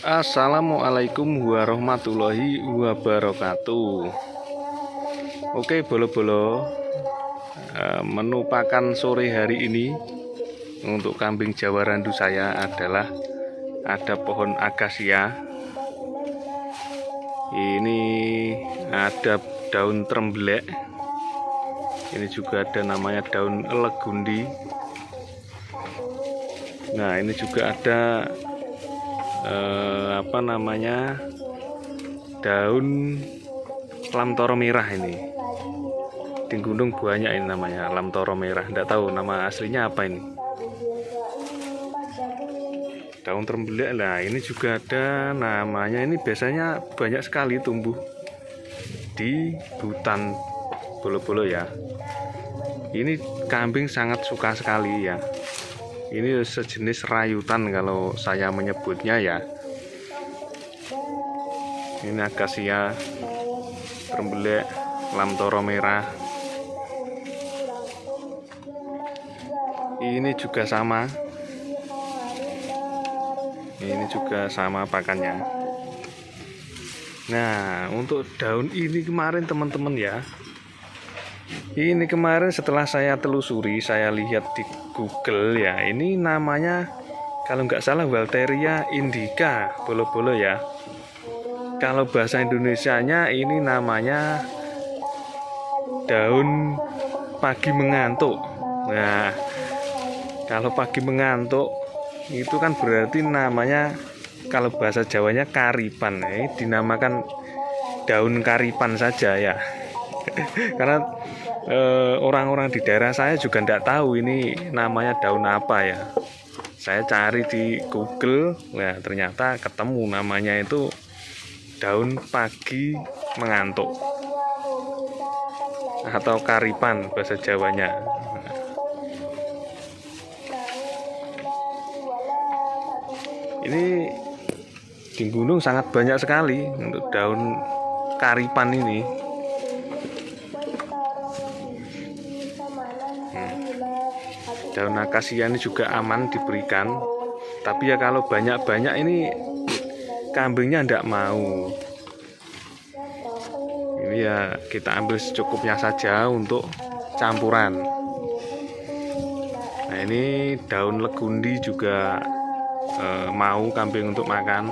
Assalamualaikum warahmatullahi wabarakatuh. Oke bolo-bolo, menu pakan sore hari ini untuk kambing Jawa Randu saya adalah ada pohon akasia. Ini ada daun trembelek. Ini juga ada namanya daun legundi. Nah, ini juga ada daun lamtoro merah. Ini di gunung banyak ini namanya lamtoro merah, enggak tahu nama aslinya apa ini. Daun trembelek lah, ini juga ada namanya. Ini biasanya banyak sekali tumbuh di hutan bolo-bolo ya. Ini kambing sangat suka sekali ya. Ini sejenis rayutan kalau saya menyebutnya ya. Ini akasia, trembelek, lamtoro merah. Ini juga sama. Ini juga sama pakannya. Nah, untuk daun ini kemarin teman-teman ya. Ini kemarin setelah saya telusuri, saya lihat di Google ya. Ini namanya kalau nggak salah Walteria indica bolo-bolo ya. Kalau bahasa Indonesianya ini namanya daun pagi mengantuk. Nah, kalau pagi mengantuk itu kan berarti namanya, kalau bahasa Jawanya karipan. Ini dinamakan daun karipan saja ya. Karena orang-orang di daerah saya juga tidak tahu ini namanya daun apa ya. Saya cari di Google, nah ternyata ketemu namanya itu daun pagi mengantuk atau karipan bahasa Jawanya. Ini di gunung sangat banyak sekali untuk daun karipan ini. Daun akasia ini juga aman diberikan, tapi ya kalau banyak-banyak ini kambingnya tidak mau. Ini ya kita ambil secukupnya saja untuk campuran. Nah, ini daun legundi juga mau kambing untuk makan.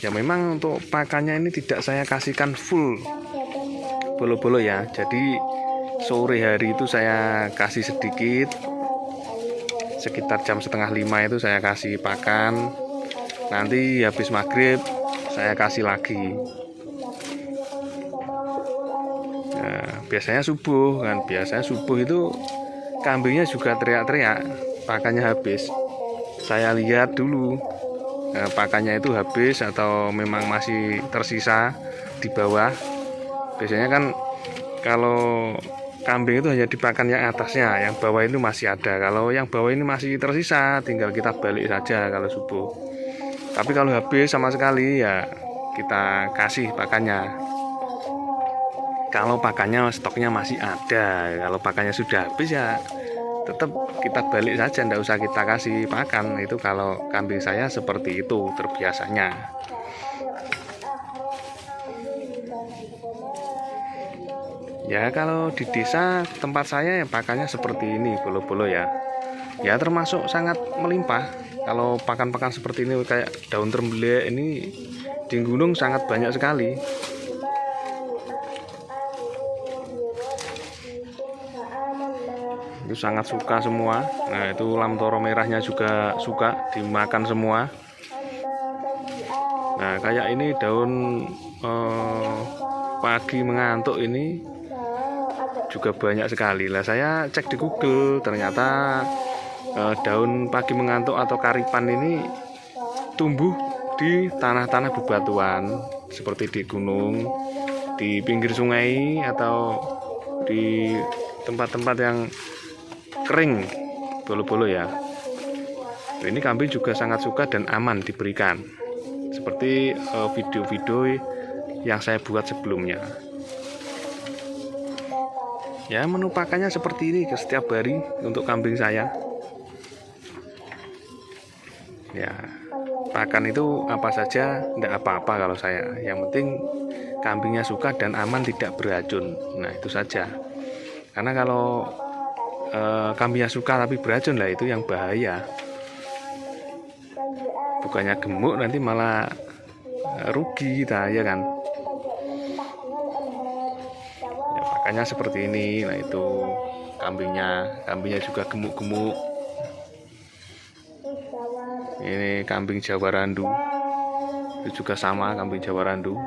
Ya memang untuk pakannya ini tidak saya kasihkan full bolo-bolo ya. Jadi sore hari itu saya kasih sedikit, sekitar jam 4:30 itu saya kasih pakan. Nanti habis maghrib saya kasih lagi. Nah, biasanya subuh kan, biasanya subuh itu kambingnya juga teriak-teriak pakannya habis. Saya lihat dulu pakannya itu habis atau memang masih tersisa di bawah. Biasanya kan kalau kambing itu hanya dipakan yang atasnya, yang bawah itu masih ada. Kalau yang bawah ini masih tersisa, tinggal kita balik saja kalau subuh. Tapi kalau habis sama sekali ya kita kasih pakannya. Kalau pakannya stoknya masih ada, kalau pakannya sudah habis ya tetap kita balik saja, tidak usah kita kasih pakan. Itu kalau kambing saya seperti itu terbiasanya. Ya kalau di desa tempat saya ya pakannya seperti ini bolo-bolo ya. Ya termasuk sangat melimpah. Kalau pakan-pakan seperti ini kayak daun trembelek ini di gunung sangat banyak sekali. Itu sangat suka semua. Nah, itu lamtoro merahnya juga suka dimakan semua. Nah, kayak ini daun pagi mengantuk ini juga banyak sekali lah. Saya cek di Google, ternyata daun pagi mengantuk atau karipan ini tumbuh di tanah-tanah bebatuan seperti di gunung, di pinggir sungai, atau di tempat-tempat yang kering bolo-bolo ya. Ini kambing juga sangat suka dan aman diberikan, seperti video-video yang saya buat sebelumnya. Ya, menu pakannya seperti ini ke setiap hari untuk kambing saya. Ya, pakan itu apa saja tidak apa-apa kalau saya. Yang penting kambingnya suka dan aman, tidak beracun. Nah, itu saja. Karena kalau kambingnya suka tapi beracun, lah itu yang bahaya. Bukannya gemuk nanti malah rugi kita, ya kan. Ya, makanya seperti ini. Nah, itu kambingnya juga gemuk-gemuk. Ini kambing Jawa Randu, itu juga sama, kambing Jawa Randu.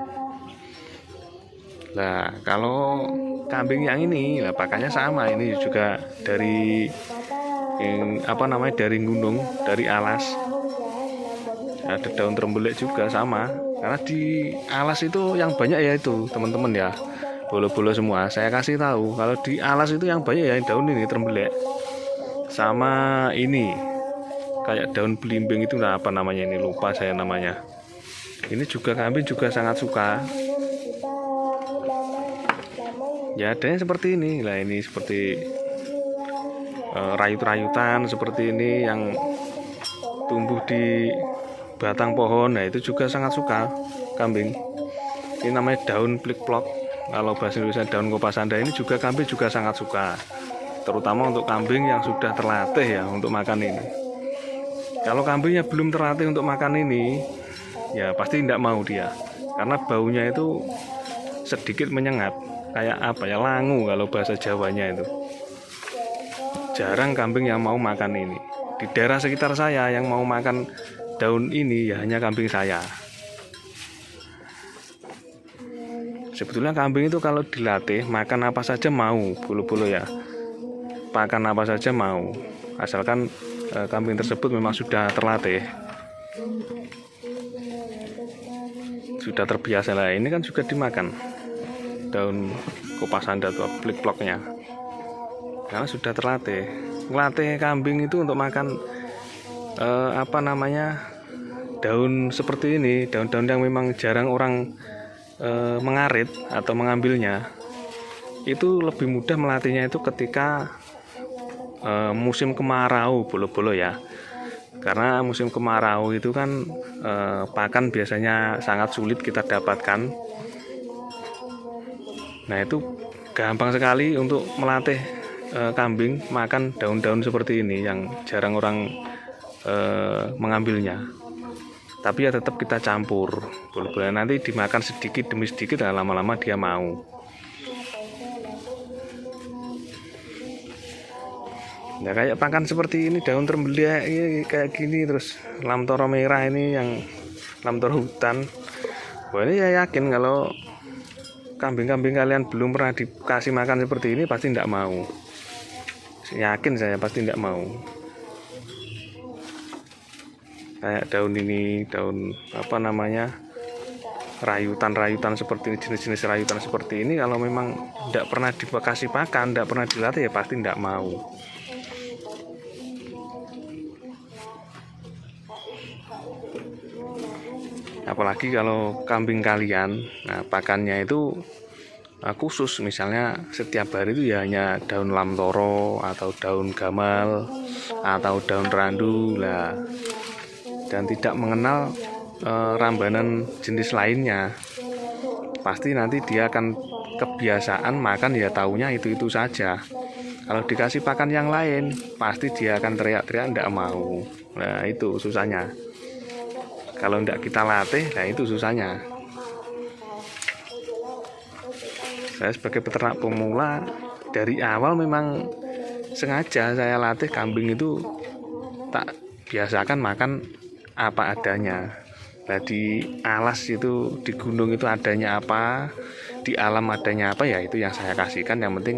Nah, kalau kambing yang ini, lah pakannya sama. Ini juga dari dari gunung, dari alas. Ada daun trembelek juga sama. Karena di alas itu yang banyak ya itu, teman-teman ya, bolo-bolo semua. Saya kasih tahu, kalau di alas itu yang banyak ya daun ini trembelek. Sama ini, kayak daun belimbing itu, nah apa namanya ini, lupa saya namanya. Ini juga kambing juga sangat suka. Ya adanya seperti ini lah, ini seperti rayut-rayutan seperti ini yang tumbuh di batang pohon. Nah, itu juga sangat suka kambing. Ini namanya daun plikplok, kalau bahasa Indonesia daun kopasanda. Ini juga kambing juga sangat suka, terutama untuk kambing yang sudah terlatih ya untuk makan ini. Kalau kambingnya belum terlatih untuk makan ini, ya pasti tidak mau dia, karena baunya itu sedikit menyengat, kayak apa ya, langu kalau bahasa Jawanya itu. Jarang kambing yang mau makan ini. Di daerah sekitar saya yang mau makan daun ini ya hanya kambing saya. Sebetulnya kambing itu kalau dilatih makan apa saja mau, bulu-bulu ya. Makan apa saja mau, asalkan kambing tersebut memang sudah terlatih, sudah terbiasa lah. Ini kan juga dimakan daun kopasanda atau plikploknya, karena sudah terlatih. Ngelatih kambing itu untuk makan daun seperti ini, daun-daun yang memang jarang orang mengarit atau mengambilnya. Itu lebih mudah melatihnya itu ketika musim kemarau, bolo-bolo ya. Karena musim kemarau itu kan pakan biasanya sangat sulit kita dapatkan. Nah, itu gampang sekali untuk melatih kambing makan daun-daun seperti ini yang jarang orang mengambilnya. Tapi ya tetap kita campur, boleh-boleh nanti dimakan sedikit demi sedikit, lama-lama dia mau. Ya kayak pakan seperti ini, daun trembelek kayak gini, terus lamtoro merah ini yang lamtoro hutan. Wah, ini ya yakin kalau kambing-kambing kalian belum pernah dikasih makan seperti ini pasti tidak mau. Yakin saya pasti tidak mau. Kayak daun ini, daun rayutan seperti ini, jenis-jenis rayutan seperti ini, kalau memang tidak pernah dikasih pakan, tidak pernah dilatih, ya pasti tidak mau. Apalagi kalau kambing kalian, nah pakannya itu khusus, misalnya setiap hari itu ya hanya daun lamtoro atau daun gamal atau daun randu lah, dan tidak mengenal rambanan jenis lainnya. Pasti nanti dia akan kebiasaan makan ya taunya itu saja. Kalau dikasih pakan yang lain pasti dia akan teriak-teriak, tidak mau. Nah, itu susahnya. Kalau tidak kita latih, nah itu susahnya. Saya sebagai peternak pemula dari awal memang sengaja saya latih kambing itu tak biasakan makan apa adanya. Nah, di alas itu, di gunung itu adanya apa, di alam adanya apa, ya itu yang saya kasihkan. Yang penting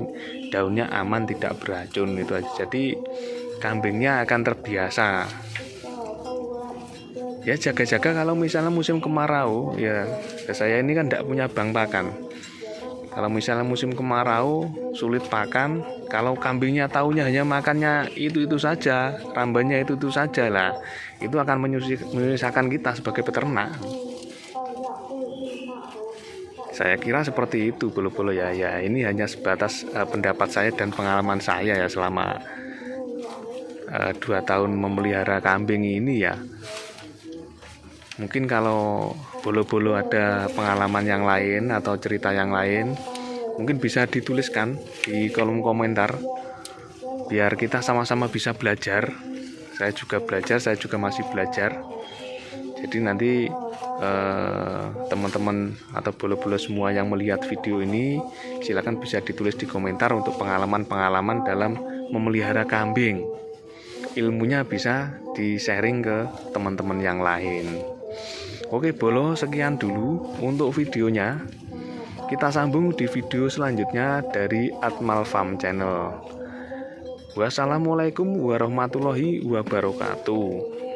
daunnya aman, tidak beracun, itu aja. Jadi kambingnya akan terbiasa. Ya jaga-jaga kalau misalnya musim kemarau, ya saya ini kan tidak punya bank pakan. Kalau misalnya musim kemarau sulit pakan, kalau kambingnya taunya hanya makannya itu saja, rambannya itu saja lah, itu akan menyusahkan kita sebagai peternak. Saya kira seperti itu, bolo-bolo ya. Ya ini hanya sebatas pendapat saya dan pengalaman saya ya selama 2 tahun memelihara kambing ini ya. Mungkin kalau bolo-bolo ada pengalaman yang lain atau cerita yang lain, mungkin bisa dituliskan di kolom komentar biar kita sama-sama bisa belajar. Saya juga belajar, saya juga masih belajar. Jadi nanti teman-teman atau bolo-bolo semua yang melihat video ini, silakan bisa ditulis di komentar untuk pengalaman-pengalaman dalam memelihara kambing. Ilmunya bisa di-sharing ke teman-teman yang lain. Oke bolo, sekian dulu untuk videonya. Kita sambung di video selanjutnya dari Atmal Farm Channel. Wassalamualaikum warahmatullahi wabarakatuh.